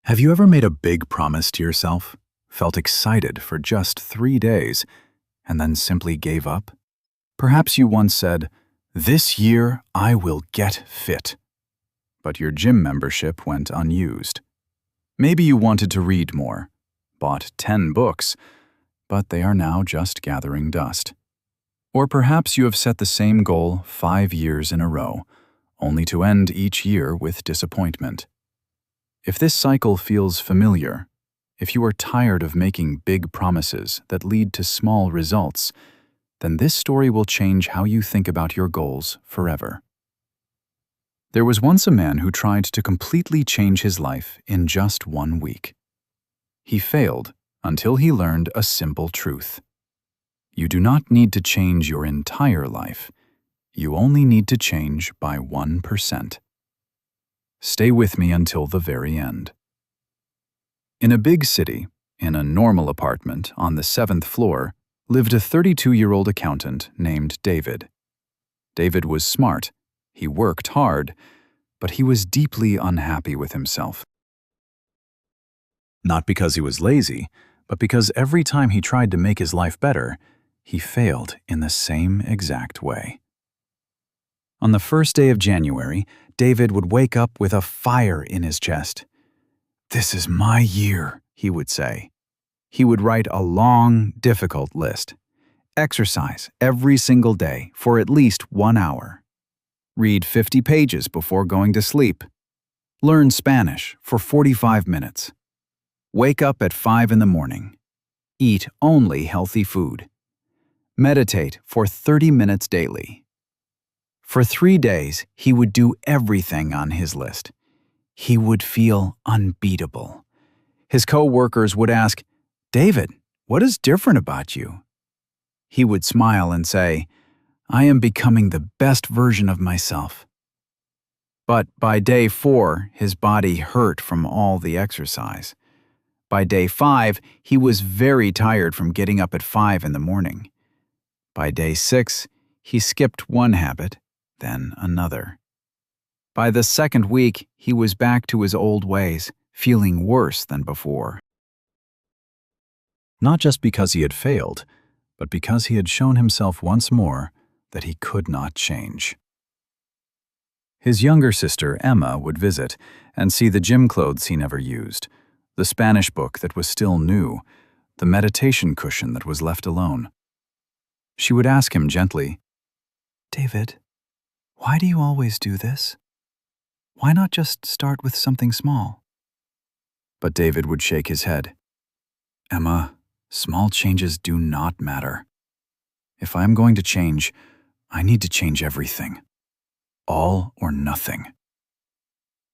Have you ever made a big promise to yourself, felt excited for just 3 days, and then simply gave up? Perhaps you once said, "This year I will get fit," but your gym membership went unused. Maybe you wanted to read more, bought 10 books, but they are now just gathering dust. Or perhaps you have set the same goal 5 years in a row, only to end each year with disappointment. If this cycle feels familiar, if you are tired of making big promises that lead to small results, then this story will change how you think about your goals forever. There was once a man who tried to completely change his life in just 1 week. He failed until he learned a simple truth. You do not need to change your entire life. You only need to change by 1%. Stay with me until the very end. In a big city, in a normal apartment on the 7th floor, lived a 32-year-old accountant named David. David was smart, he worked hard, but he was deeply unhappy with himself. Not because he was lazy, but because every time he tried to make his life better, he failed in the same exact way. On the first day of January, David would wake up with a fire in his chest. "This is my year," he would say. He would write a long, difficult list. Exercise every single day for at least 1 hour. Read 50 pages before going to sleep. Learn Spanish for 45 minutes. Wake up at 5 in the morning. Eat only healthy food. Meditate for 30 minutes daily. For 3 days, he would do everything on his list. He would feel unbeatable. His co-workers would ask, "David, what is different about you?" He would smile and say, "I am becoming the best version of myself." But by day 4, his body hurt from all the exercise. By day 5, he was very tired from getting up at 5 in the morning. By day 6, he skipped one habit, then another. By the second week, he was back to his old ways, feeling worse than before. Not just because he had failed, but because he had shown himself once more that he could not change. His younger sister, Emma, would visit and see the gym clothes he never used, the Spanish book that was still new, the meditation cushion that was left alone. She would ask him gently, "David, why do you always do this? Why not just start with something small?" But David would shake his head. "Emma, small changes do not matter. If I am going to change, I need to change everything. All or nothing."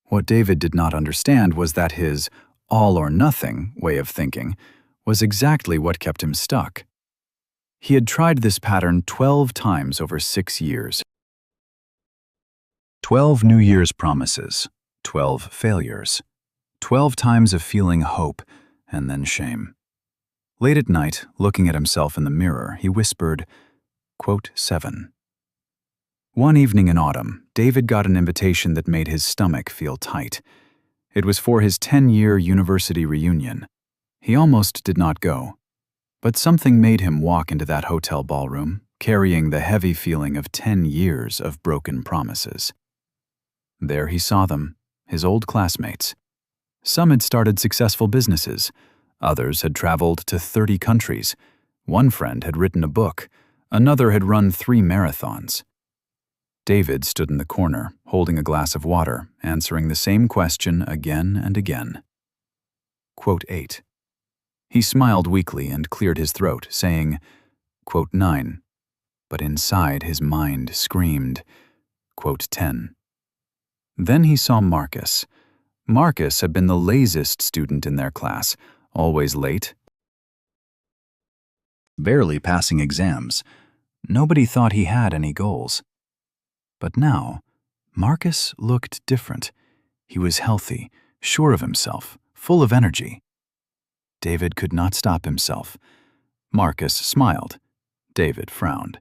What David did not understand was that his all or nothing way of thinking was exactly what kept him stuck. He had tried this pattern 12 times over 6 years. 12 New Year's promises, 12 failures, 12 times of feeling hope and then shame. Late at night, looking at himself in the mirror, he whispered, quote 7. One evening in autumn, David got an invitation that made his stomach feel tight. It was for his 10-year university reunion. He almost did not go, but something made him walk into that hotel ballroom, carrying the heavy feeling of 10 years of broken promises. There he saw them, his old classmates. Some had started successful businesses. Others had traveled to 30 countries. One friend had written a book. Another had run 3 marathons. David stood in the corner, holding a glass of water, answering the same question again and again. Quote 8. He smiled weakly and cleared his throat, saying, quote 9. But inside his mind screamed, quote 10. Then he saw Marcus. Marcus had been the laziest student in their class, always late, barely passing exams. Nobody thought he had any goals. But now, Marcus looked different. He was healthy, sure of himself, full of energy. David could not stop himself. Marcus smiled. David frowned.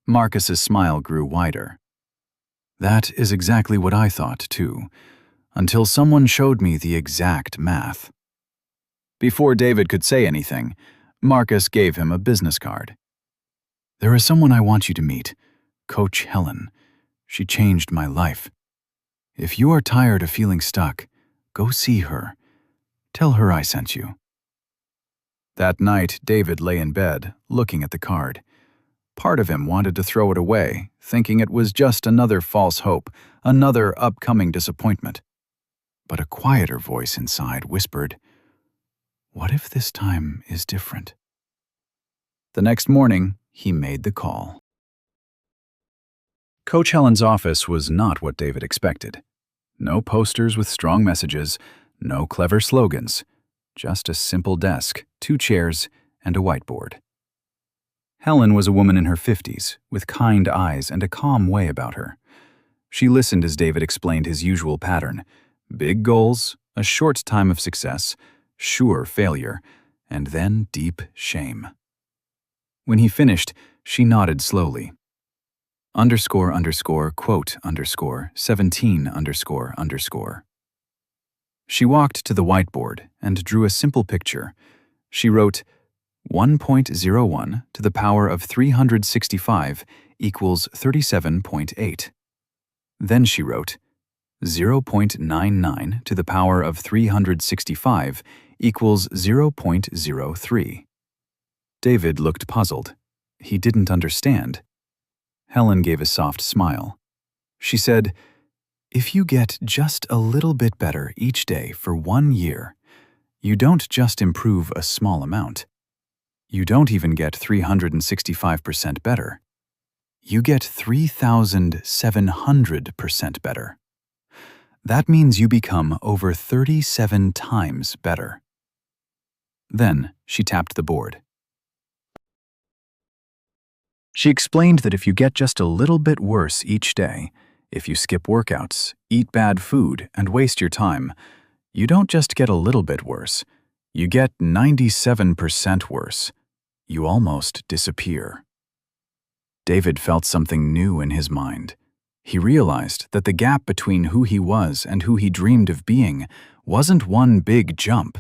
Marcus's smile grew wider. "That is exactly what I thought, too, until someone showed me the exact math. Before David could say anything, Marcus gave him a business card. There is someone I want you to meet, Coach Helen. She changed my life. If you are tired of feeling stuck, go see her. Tell her I sent you. That night, David lay in bed, looking at the card. Part of him wanted to throw it away, thinking it was just another false hope, another upcoming disappointment. But a quieter voice inside whispered, "What if this time is different?" The next morning, he made the call. Coach Helen's office was not what David expected. No posters with strong messages, no clever slogans, just a simple desk, 2 chairs, and a whiteboard. Helen was a woman in her 50s, with kind eyes and a calm way about her. She listened as David explained his usual pattern: big goals, a short time of success, sure failure, and then deep shame. When he finished, she nodded slowly. __quote _17__. She walked to the whiteboard and drew a simple picture. She wrote 1.01 to the power of 365 equals 37.8. Then she wrote 0.99 to the power of 365 equals 0.03. David looked puzzled. He didn't understand. Helen gave a soft smile. She said, "If you get just a little bit better each day for 1 year, you don't just improve a small amount. You don't even get 365% better. You get 3,700% better. That means you become over 37 times better." Then she tapped the board. She explained that if you get just a little bit worse each day, if you skip workouts, eat bad food, and waste your time, you don't just get a little bit worse. You get 97% worse. You almost disappear. David felt something new in his mind. He realized that the gap between who he was and who he dreamed of being wasn't one big jump.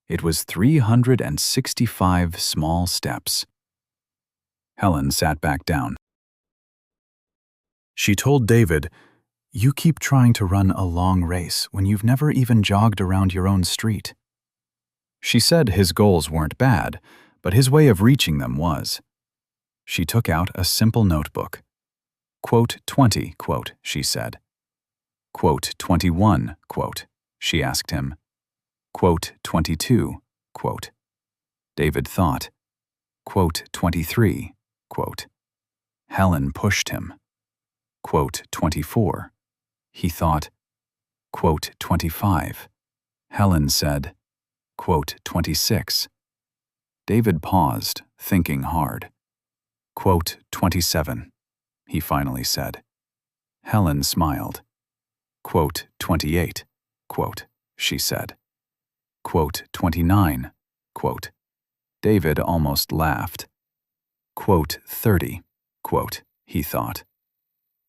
It was 365 small steps. Helen sat back down. She told David, "You keep trying to run a long race when you've never even jogged around your own street." She said his goals weren't bad, but his way of reaching them was. She took out a simple notebook. Quote 20, quote, she said. Quote 21, quote, she asked him. Quote 22, quote. David thought. Quote 23, quote. Helen pushed him. Quote 24. He thought. Quote 25. Helen said. Quote 26. David paused, thinking hard. Quote 27. He finally said. Helen smiled. Quote 28, quote, she said. Quote 29, quote. David almost laughed. Quote 30, quote, he thought.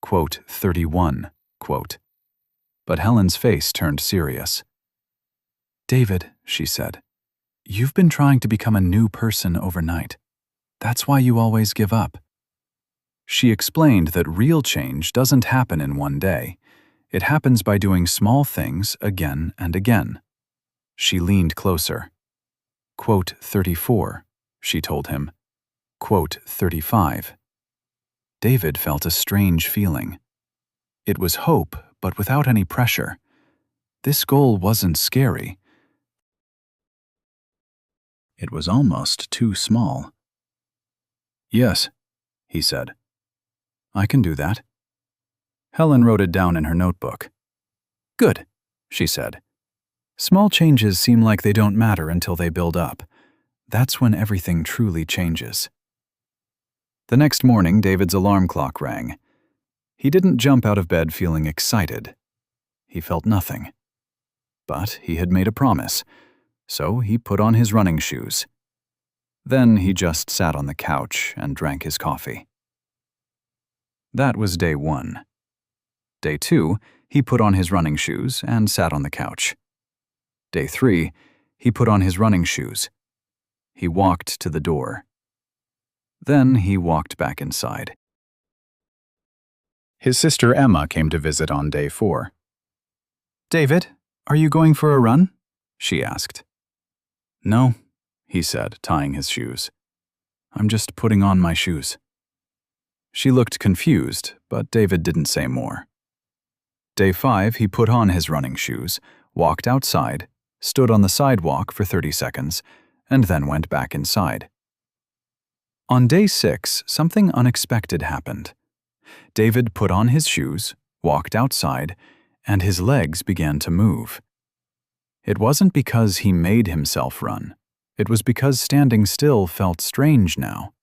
Quote 31, quote. But Helen's face turned serious. "David," she said, "you've been trying to become a new person overnight. That's why you always give up." She explained that real change doesn't happen in one day. It happens by doing small things again and again. She leaned closer. Quote 34, she told him. Quote 35. David felt a strange feeling. It was hope, but without any pressure. This goal wasn't scary. It was almost too small. "Yes," he said. "I can do that." Helen wrote it down in her notebook. "Good," she said. "Small changes seem like they don't matter until they build up. That's when everything truly changes." The next morning, David's alarm clock rang. He didn't jump out of bed feeling excited. He felt nothing. But he had made a promise, so he put on his running shoes. Then he just sat on the couch and drank his coffee. That was day 1. Day 2, he put on his running shoes and sat on the couch. Day 3, he put on his running shoes. He walked to the door. Then he walked back inside. His sister Emma came to visit on day 4. "David, are you going for a run?" she asked. "No," he said, tying his shoes. "I'm just putting on my shoes." She looked confused, but David didn't say more. Day 5, he put on his running shoes, walked outside, stood on the sidewalk for 30 seconds, and then went back inside. On day 6, something unexpected happened. David put on his shoes, walked outside, and his legs began to move. It wasn't because he made himself run. It was because standing still felt strange now.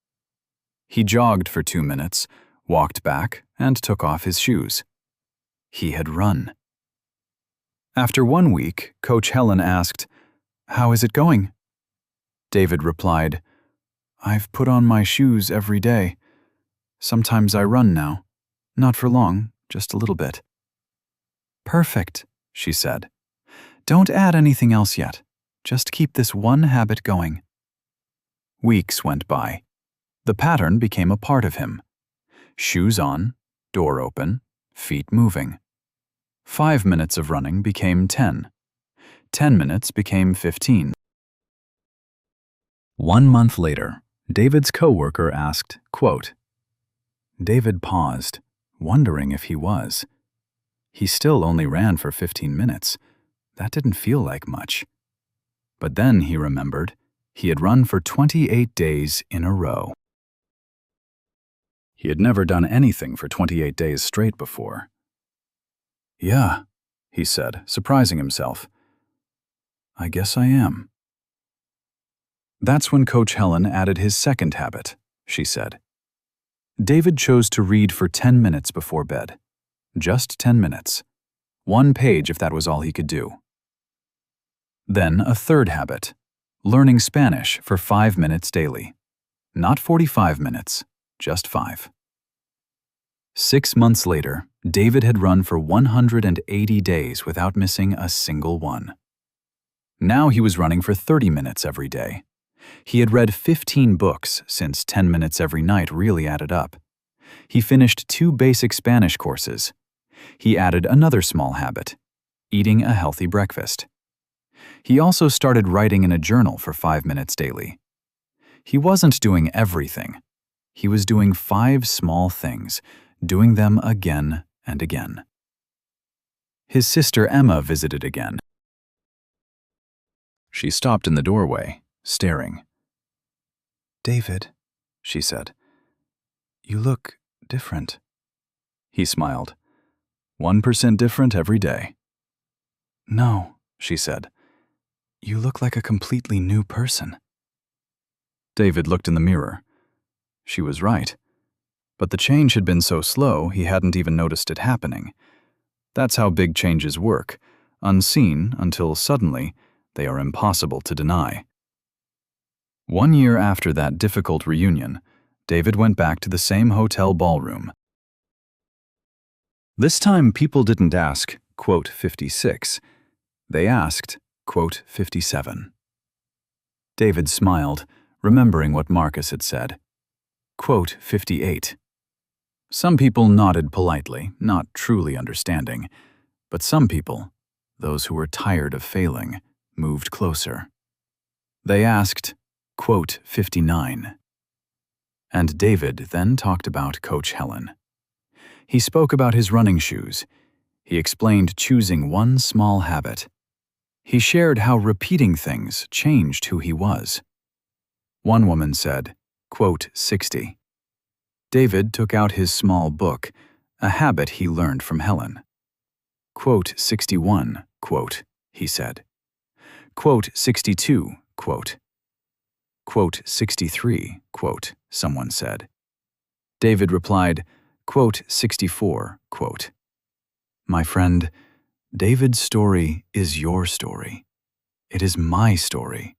He jogged for 2 minutes, walked back, and took off his shoes. He had run. After 1 week, Coach Helen asked, "How is it going?" David replied, "I've put on my shoes every day. Sometimes I run now. Not for long, just a little bit." "Perfect," she said. "Don't add anything else yet. Just keep this one habit going." Weeks went by. The pattern became a part of him. Shoes on, door open, feet moving. 5 minutes of running became 10. 10 minutes became 15. 1 month later, David's coworker asked, quote, David paused, wondering if he was. He still only ran for 15 minutes. That didn't feel like much. But then he remembered he had run for 28 days in a row. He had never done anything for 28 days straight before. "Yeah," he said, surprising himself. "I guess I am." That's when Coach Helen added his second habit, she said. David chose to read for 10 minutes before bed. Just 10 minutes. 1 page if that was all he could do. Then a third habit, learning Spanish for 5 minutes daily. Not 45 minutes, just 5. 6 months later, David had run for 180 days without missing a single one. Now he was running for 30 minutes every day. He had read 15 books since 10 minutes every night really added up. He finished 2 basic Spanish courses. He added another small habit, eating a healthy breakfast. He also started writing in a journal for 5 minutes daily. He wasn't doing everything. He was doing 5 small things, doing them again and again. His sister Emma visited again. She stopped in the doorway, staring. "David," she said, "you look different." He smiled. 1% different every day. "No," she said, "you look like a completely new person." David looked in the mirror. She was right. But the change had been so slow he hadn't even noticed it happening. That's how big changes work, unseen until suddenly they are impossible to deny. 1 year after that difficult reunion, David went back to the same hotel ballroom. This time people didn't ask, quote, 56. They asked, quote, 57. David smiled, remembering what Marcus had said. Quote, 58. Some people nodded politely, not truly understanding. But some people, those who were tired of failing, moved closer. They asked, quote, 59. And David then talked about Coach Helen. He spoke about his running shoes. He explained choosing one small habit. He shared how repeating things changed who he was. One woman said, quote, 60. David took out his small book, a habit he learned from Helen. Quote, 61, quote, he said. Quote, 62, quote. Quote, 63, quote, someone said. David replied, quote, 64, quote. My friend, David's story is your story. It is my story.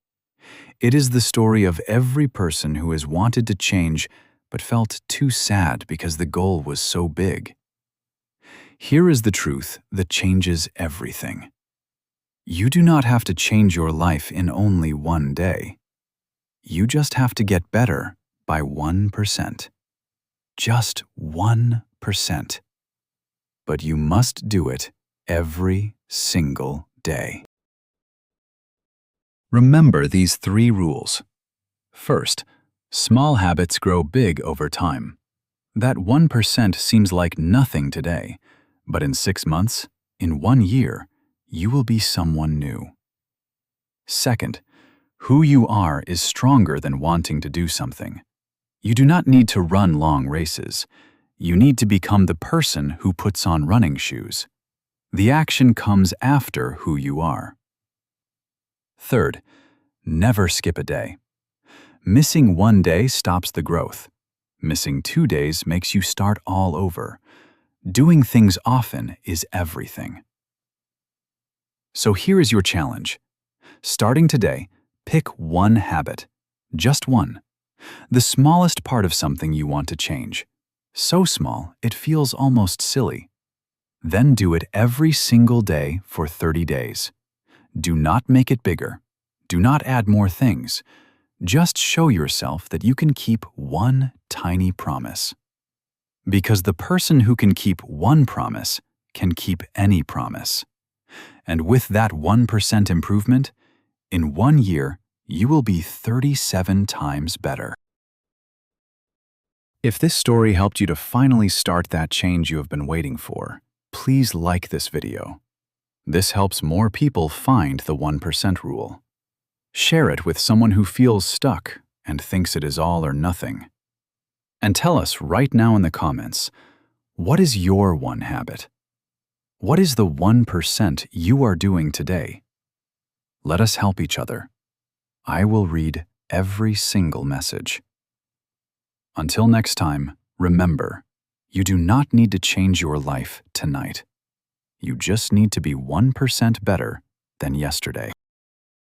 It is the story of every person who has wanted to change but felt too sad because the goal was so big. Here is the truth that changes everything. You do not have to change your life in only one day. You just have to get better by 1%. Just 1%. But you must do it every single day. Remember these 3 rules. First, small habits grow big over time. That 1% seems like nothing today, but in 6 months, in 1 year, you will be someone new. Second, who you are is stronger than wanting to do something. You do not need to run long races. You need to become the person who puts on running shoes. The action comes after who you are. Third, never skip a day. Missing 1 day stops the growth. Missing 2 days makes you start all over. Doing things often is everything. So here is your challenge. Starting today, pick one habit. Just one. The smallest part of something you want to change. So small, it feels almost silly. Then do it every single day for 30 days. Do not make it bigger. Do not add more things. Just show yourself that you can keep one tiny promise. Because the person who can keep one promise can keep any promise. And with that 1% improvement, in 1 year, you will be 37 times better. If this story helped you to finally start that change you have been waiting for, please like this video. This helps more people find the 1% rule. Share it with someone who feels stuck and thinks it is all or nothing. And tell us right now in the comments, what is your one habit? What is the 1% you are doing today? Let us help each other. I will read every single message. Until next time, remember, you do not need to change your life tonight. You just need to be 1% better than yesterday.